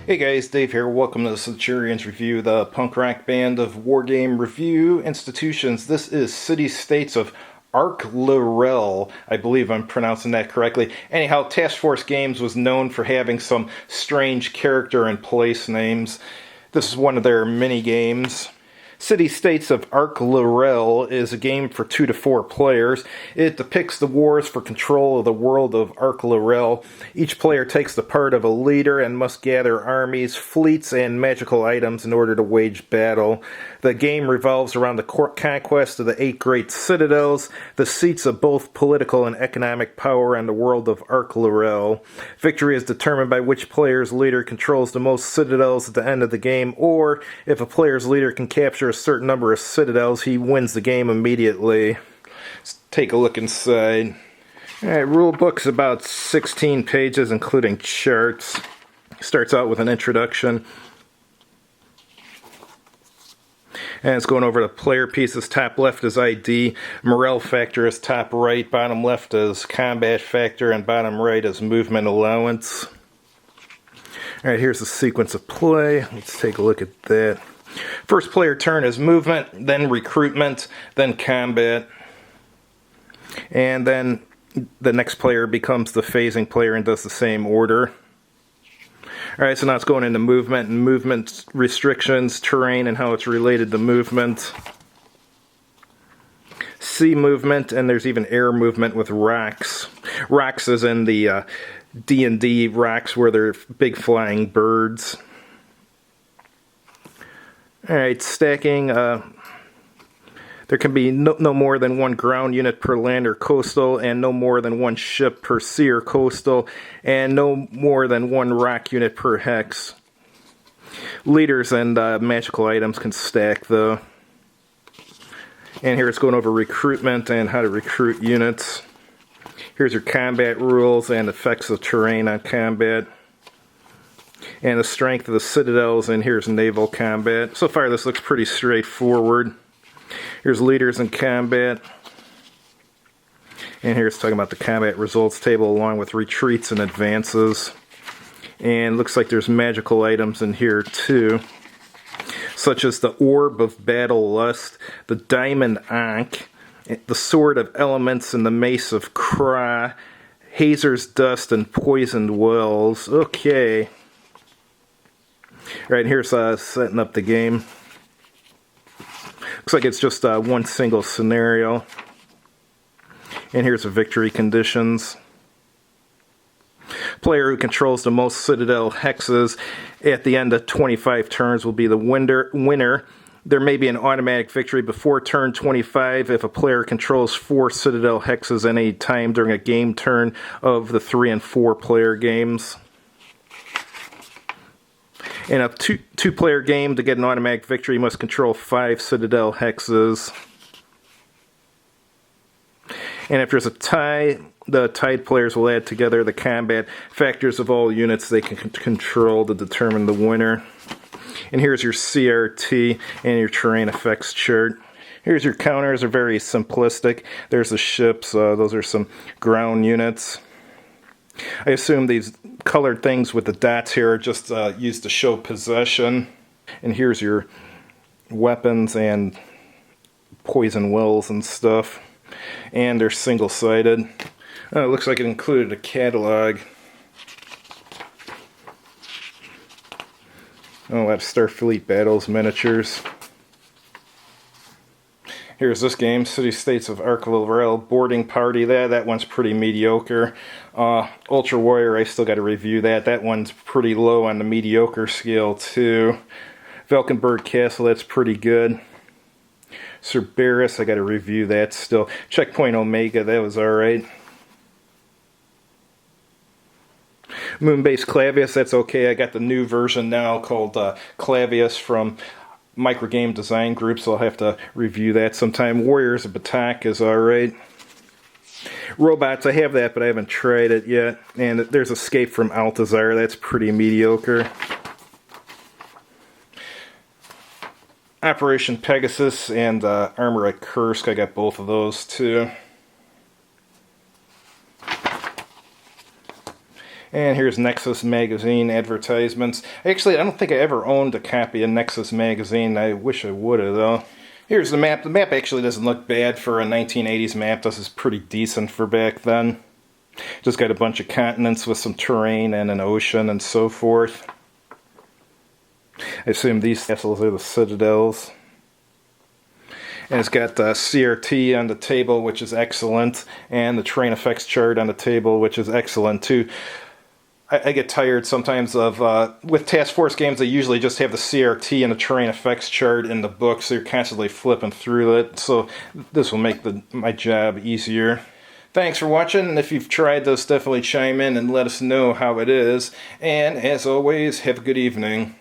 Hey guys, Dave here. Welcome to the Centurions Review, the punk rock band of wargame review institutions. This is City States of Arklyrell. I believe I'm pronouncing that correctly. Anyhow, Task Force Games was known for having some strange character and place names. This is one of their mini games. City States of Arklyrell is a game for 2 to 4 players. It depicts the wars for control of the world of Arklyrell. Each player takes the part of a leader and must gather armies, fleets, and magical items in order to wage battle. The game revolves around the conquest of the 8 great citadels, the seats of both political and economic power in the world of Arklyrell. Victory is determined by which player's leader controls the most citadels at the end of the game, or if a player's leader can capture a certain number of citadels, he wins the game immediately. Let's take a look inside. Alright, rulebook's about 16 pages, including charts. Starts out with an introduction. And it's going over the player pieces. Top left is ID, morale factor is top right, bottom left is combat factor, and bottom right is movement allowance. Alright, here's the sequence of play. Let's take a look at that. First player turn is movement, then recruitment, then combat. And then the next player becomes the phasing player and does the same order. Alright, so now it's going into movement and movement restrictions, terrain, and how it's related to movement. Sea movement, and there's even air movement with rocks. Rocks is in the D&D rocks where they're big flying birds. Alright, stacking. There can be no more than 1 ground unit per land or coastal, and no more than 1 ship per sea or coastal, and no more than 1 rock unit per hex. Leaders and magical items can stack, though. And here it's going over recruitment and how to recruit units. Here's your combat rules and effects of terrain on combat. And the strength of the citadels, and here's naval combat. So far this looks pretty straightforward. Here's leaders in combat. And here's talking about the combat results table along with retreats and advances. And looks like there's magical items in here too, such as the Orb of Battle Lust, the Diamond Ankh, the Sword of Elements, and the Mace of Kra, Hazer's Dust, and Poisoned Wells. Okay. Right, here's setting up the game. Looks like it's just one single scenario. And here's the victory conditions. Player who controls the most citadel hexes at the end of 25 turns will be the winner. There may be an automatic victory before turn 25 if a player controls 4 citadel hexes at any time during a game turn of the 3 and 4 player games. In a two-player game, to get an automatic victory, you must control 5 citadel hexes. And if there's a tie, the tied players will add together the combat factors of all units they can control to determine the winner. And here's your CRT and your terrain effects chart. Here's your counters, are very simplistic. There's the ships, those are some ground units. I assume these colored things with the dots here are just used to show possession. And here's your weapons and poison wells and stuff. And they're single-sided. It looks like it included a catalog. Oh, that's Starfleet Battles miniatures. Here's this game, City States of Arklyrell Boarding Party. That one's pretty mediocre. Ultra Warrior, I still got to review that. That one's pretty low on the mediocre scale too. Valkenburg Castle, that's pretty good. Cerberus, I got to review that still. Checkpoint Omega, that was alright. Moonbase Clavius, that's okay. I got the new version now called Clavius from Microgame Design Group, so I'll have to review that sometime. Warriors of Batak is alright. Robots, I have that, but I haven't tried it yet. And there's Escape from Altazar, that's pretty mediocre. Operation Pegasus and Armor at Kursk, I got both of those too. And here's Nexus magazine advertisements. Actually, I don't think I ever owned a copy of Nexus magazine. I wish I would have, though. Here's the map. The map actually doesn't look bad for a 1980s map. This is pretty decent for back then. Just got a bunch of continents with some terrain and an ocean and so forth. I assume these castles are the citadels. And it's got CRT on the table, which is excellent, and the terrain effects chart on the table, which is excellent too. I get tired sometimes of, with Task Force games, they usually just have the CRT and the terrain effects chart in the book, so you're constantly flipping through it, so this will make my job easier. Thanks for watching, and if you've tried this, definitely chime in and let us know how it is. And as always, have a good evening.